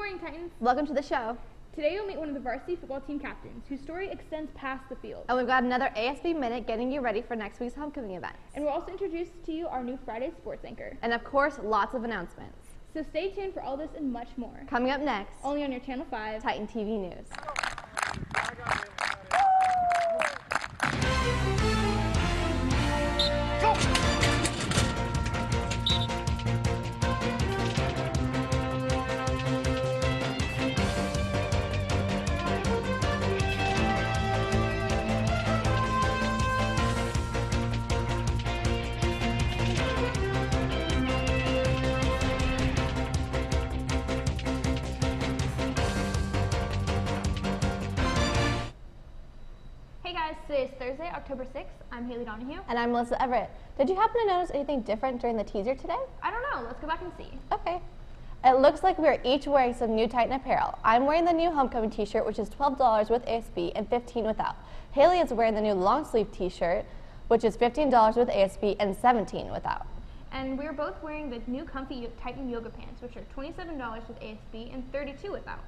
morning, Titans. Welcome to the show. Today you'll meet one of the varsity football team captains whose story extends past the field. And we've got another ASB Minute getting you ready for next week's homecoming events. And we'll also introduce to you our new Friday sports anchor. And of course, lots of announcements. So stay tuned for all this and much more. Coming up next, only on your Channel 5 Titan TV News. Hey guys, today is Thursday, October 6th. I'm Haley Donahue. And I'm Melissa Everett. Did you happen to notice anything different during the teaser today? I don't know. Let's go back and see. Okay. It looks like we are each wearing some new Titan apparel. I'm wearing the new homecoming t-shirt, which is $12 with ASB and $15 without. Haley is wearing the new long sleeve t-shirt, which is $15 with ASB and $17 without. And we're both wearing the new comfy Titan yoga pants, which are $27 with ASB and $32 without.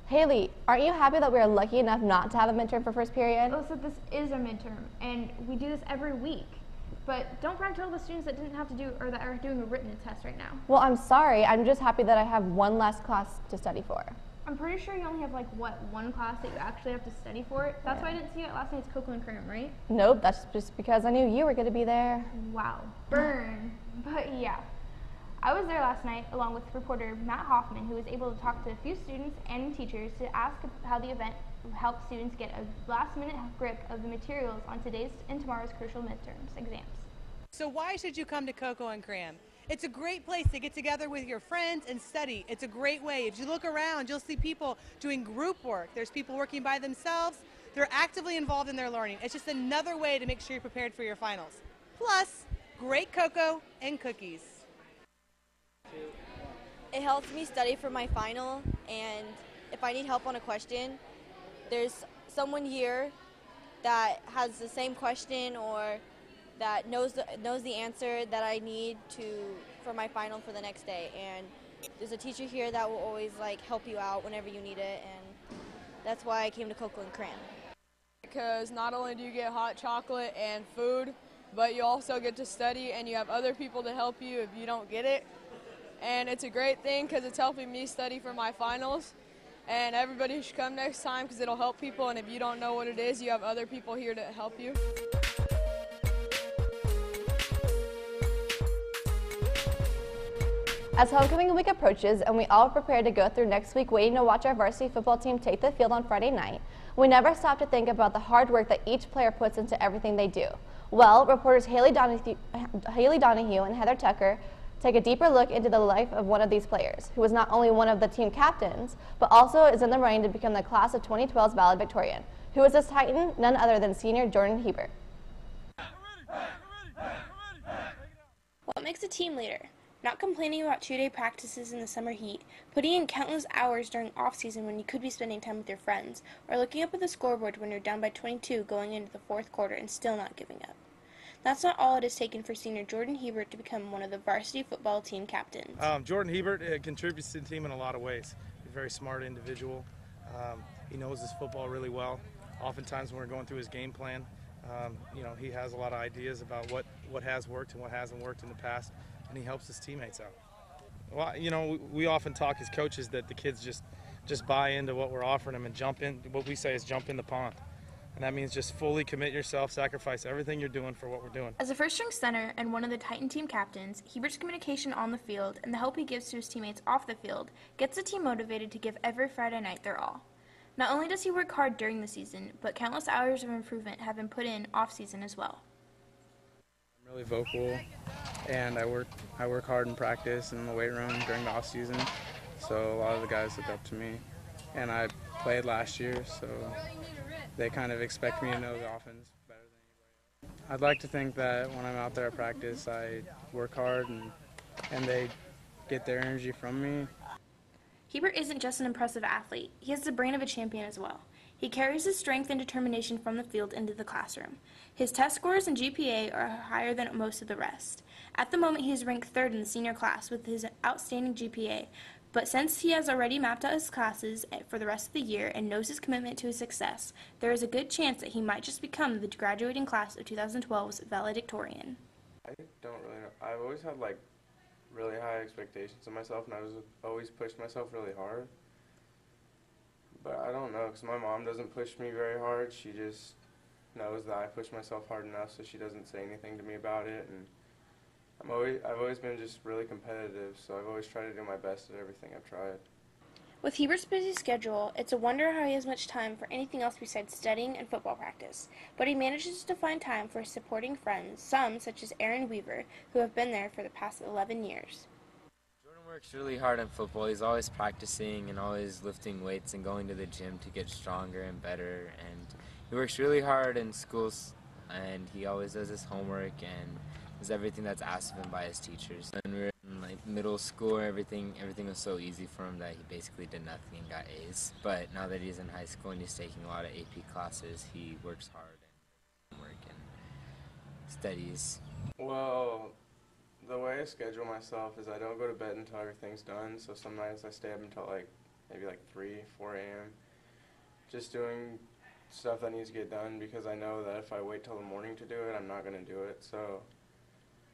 Haley, aren't you happy that we are lucky enough not to have a midterm for first period? Oh, so this is our midterm, and we do this every week. But don't brag to all the students that didn't have to do, or that are doing a written test right now. Well, I'm sorry. I'm just happy that I have one less class to study for. I'm pretty sure you only have, one class that you actually have to study for. That's why I didn't see you at last night's Coco and Cram, right? Nope, that's just because I knew you were going to be there. Wow. Burn. But yeah. I was there last night along with reporter Matt Hoffman, who was able to talk to a few students and teachers to ask how the event helped students get a last-minute grip of the materials on today's and tomorrow's crucial midterms exams. So why should you come to Coco and Cram? It's a great place to get together with your friends and study. It's a great way. If you look around, you'll see people doing group work. There's people working by themselves. They're actively involved in their learning. It's just another way to make sure you're prepared for your finals. Plus, great cocoa and cookies. It helps me study for my final, and if I need help on a question, there's someone here that has the same question or that knows the answer that I need for my final for the next day. And there's a teacher here that will always help you out whenever you need it, and that's why I came to Coco and Cram. Because not only do you get hot chocolate and food, but you also get to study and you have other people to help you if you don't get it. And it's a great thing because it's helping me study for my finals. And everybody should come next time because it'll help people. And if you don't know what it is, you have other people here to help you. As homecoming week approaches and we all prepare to go through next week waiting to watch our varsity football team take the field on Friday night, we never stop to think about the hard work that each player puts into everything they do. Well, reporters Haley Donahue and Heather Tucker take a deeper look into the life of one of these players, who is not only one of the team captains, but also is in the running to become the class of 2012's valedictorian. Who is this Titan? None other than senior Jordan Hebert. What makes a team leader? Not complaining about 2-day practices in the summer heat, putting in countless hours during off-season when you could be spending time with your friends, or looking up at the scoreboard when you're down by 22 going into the fourth quarter and still not giving up. That's not all it has taken for senior Jordan Hebert to become one of the varsity football team captains. Jordan Hebert contributes to the team in a lot of ways. He's a very smart individual. He knows his football really well. Oftentimes when we're going through his game plan, he has a lot of ideas about what has worked and what hasn't worked in the past, and he helps his teammates out. Well, we often talk as coaches that the kids just buy into what we're offering them and jump in. What we say is jump in the pond. And that means just fully commit yourself, sacrifice everything you're doing for what we're doing. As a first-string center and one of the Titan team captains, Hebert's communication on the field and the help he gives to his teammates off the field gets the team motivated to give every Friday night their all. Not only does he work hard during the season, but countless hours of improvement have been put in off-season as well. I'm really vocal, and I work hard in practice and in the weight room during the off-season, so a lot of the guys look up to me. And I played last year, so they kind of expect me to know the offense better than anybody else. I'd like to think that when I'm out there at practice, I work hard and they get their energy from me. Hebert isn't just an impressive athlete, he has the brain of a champion as well. He carries his strength and determination from the field into the classroom. His test scores and GPA are higher than most of the rest. At the moment, he is ranked third in the senior class with his outstanding GPA, But since he has already mapped out his classes for the rest of the year and knows his commitment to his success, there is a good chance that he might just become the graduating class of 2012's valedictorian. I don't really know. I've always had like really high expectations of myself, and I was always pushed myself really hard. But I don't know, because my mom doesn't push me very hard. She just knows that I push myself hard enough, so she doesn't say anything to me about it. And I've always been just really competitive, so I've always tried to do my best at everything I've tried. With Hebert's busy schedule, it's a wonder how he has much time for anything else besides studying and football practice. But he manages to find time for supporting friends, some such as Aaron Weaver, who have been there for the past 11 years. Jordan works really hard in football. He's always practicing and always lifting weights and going to the gym to get stronger and better. And he works really hard in schools, and he always does his homework and does everything that's asked of him by his teachers. When we were in like middle school, everything was so easy for him that he basically did nothing and got A's. But now that he's in high school and he's taking a lot of AP classes, he works hard and studies. Well, the way I schedule myself is I don't go to bed until everything's done, so some nights I stay up until maybe 3, 4 a.m. just doing stuff that needs to get done, because I know that if I wait till the morning to do it, I'm not going to do it. So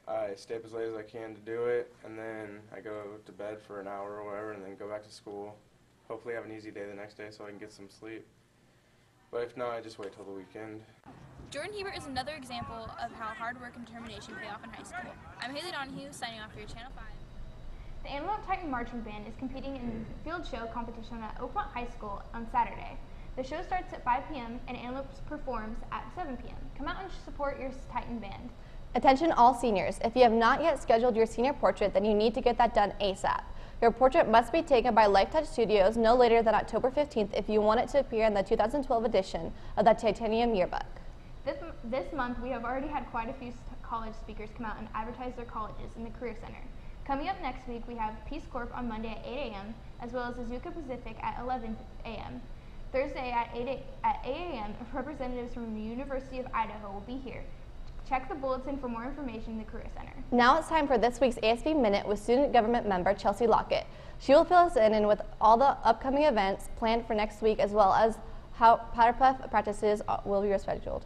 I stay up as late as I can to do it, and then I go to bed for an hour or whatever, and then go back to school. Hopefully have an easy day the next day so I can get some sleep. But if not, I just wait till the weekend. Jordan Hebert is another example of how hard work and determination pay off in high school. I'm Haley Donahue, signing off for your Channel 5. The Antelope Titan Marching Band is competing in the field show competition at Oakmont High School on Saturday. The show starts at 5 p.m. and Antelope performs at 7 p.m. Come out and support your Titan band. Attention all seniors, if you have not yet scheduled your senior portrait, then you need to get that done ASAP. Your portrait must be taken by Lifetouch Studios no later than October 15th if you want it to appear in the 2012 edition of the Titanium Yearbook. This month, we have already had quite a few college speakers come out and advertise their colleges in the Career Center. Coming up next week, we have Peace Corp on Monday at 8 a.m., as well as Azuka Pacific at 11 a.m. Thursday at 8 a.m., representatives from the University of Idaho will be here. Check the bulletin for more information in the Career Center. Now it's time for this week's ASB Minute with student government member Chelsea Lockett. She will fill us in and with all the upcoming events planned for next week, as well as how Powder Puff practices will be rescheduled.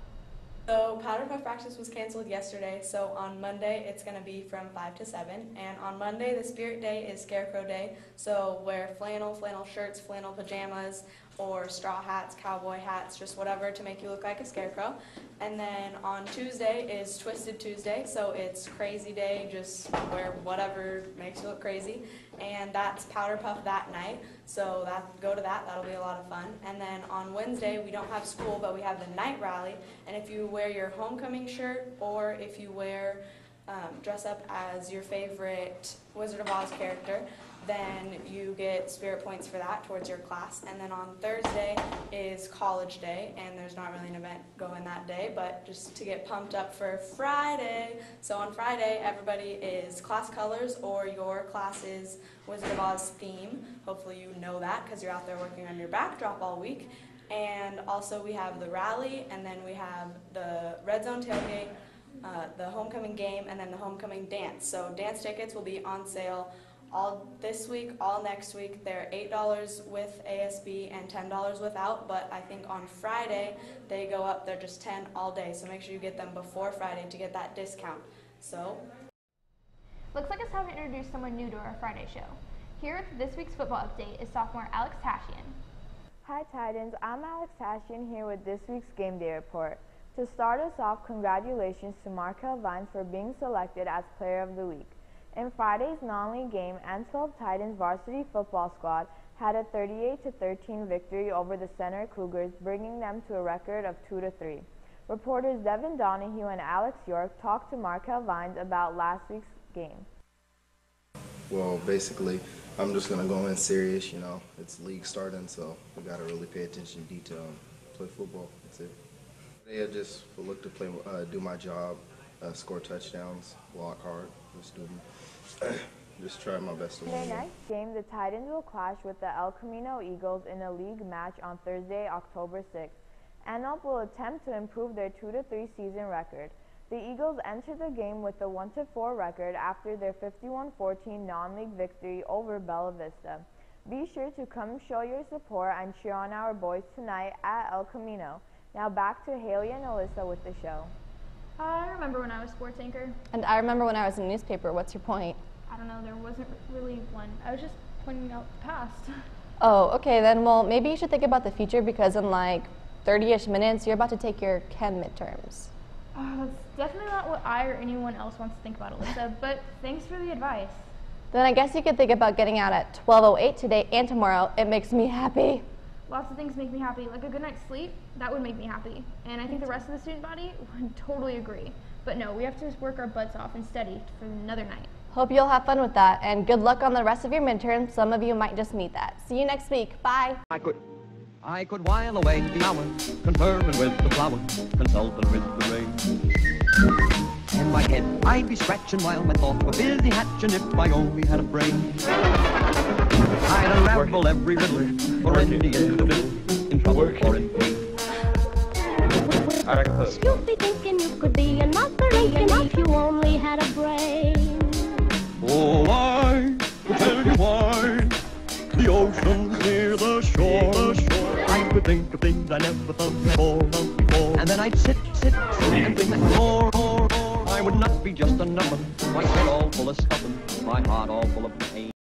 So Powder Puff practice was canceled yesterday, so on Monday it's going to be from 5 to 7. And on Monday, the Spirit Day is Scarecrow Day, so wear flannel shirts, flannel pajamas, or straw hats, cowboy hats, just whatever to make you look like a scarecrow. And then on Tuesday is Twisted Tuesday, so it's Crazy Day, just wear whatever makes you look crazy. And that's Powder Puff that night, so go to that, that'll be a lot of fun. And then on Wednesday, we don't have school, but we have the night rally, and if you wear your homecoming shirt, or if you dress up as your favorite Wizard of Oz character, then you get spirit points for that towards your class. And then on Thursday is College Day, and there's not really an event going that day, but just to get pumped up for Friday. So on Friday, everybody is class colors or your class's Wizard of Oz theme. Hopefully you know that because you're out there working on your backdrop all week. And also we have the rally, and then we have the Red Zone tailgate, the homecoming game, and then the homecoming dance. So dance tickets will be on sale all this week, all next week. They're $8 with ASB and $10 without, but I think on Friday they go up, they're just $10 all day, so make sure you get them before Friday to get that discount. So looks like it's time to introduce someone new to our Friday show. Here with this week's football update is sophomore Alex Tashian. Hi Titans, I'm Alex Tashian here with this week's game day report. To start us off, congratulations to Markel Vines for being selected as Player of the Week. In Friday's non-league game, N12 Titans varsity football squad had a 38-13 victory over the Center Cougars, bringing them to a record of 2-3. Reporters Devin Donahue and Alex York talked to Markel Vines about last week's game. Well, basically, I'm just going to go in serious, it's league starting, so we got to really pay attention to detail and play football. That's it. Today I just look to play, do my job, score touchdowns, block hard, just try my best to win. In their next game, the Titans will clash with the El Camino Eagles in a league match on Thursday, October 6th. Antelope will attempt to improve their 2-3 season record. The Eagles entered the game with a 1-4 record after their 51-14 non-league victory over Bella Vista. Be sure to come show your support and cheer on our boys tonight at El Camino. Now back to Haley and Alyssa with the show. I remember when I was sports anchor. And I remember when I was in newspaper. What's your point? I don't know, there wasn't really one. I was just pointing out the past. Oh, okay then. Well, maybe you should think about the future because in like 30-ish minutes, you're about to take your chem midterms. Oh, that's definitely not what I or anyone else wants to think about, Alyssa, but thanks for the advice. Then I guess you could think about getting out at 12:08 today and tomorrow. It makes me happy. Lots of things make me happy, like a good night's sleep, that would make me happy. And I think the rest of the student body would totally agree. But no, we have to just work our butts off and study for another night. Hope you'll have fun with that, and good luck on the rest of your midterm. Some of you might just need that. See you next week. Bye. I could while away the hour, conferring with the flower, consulting with the rain. In my head, I'd be scratching while my thoughts were busy hatching if I only had a brain. I'd unravel every riddle, for any individual, in trouble or in pain. You'd be thinking you could be an operation if you only had a brain. Oh, I will tell you why. The ocean's near the shore. I could think of things I never thought before. And then I'd sit and think more. I would not be just a number. My head all full of stuffing, my heart all full of pain.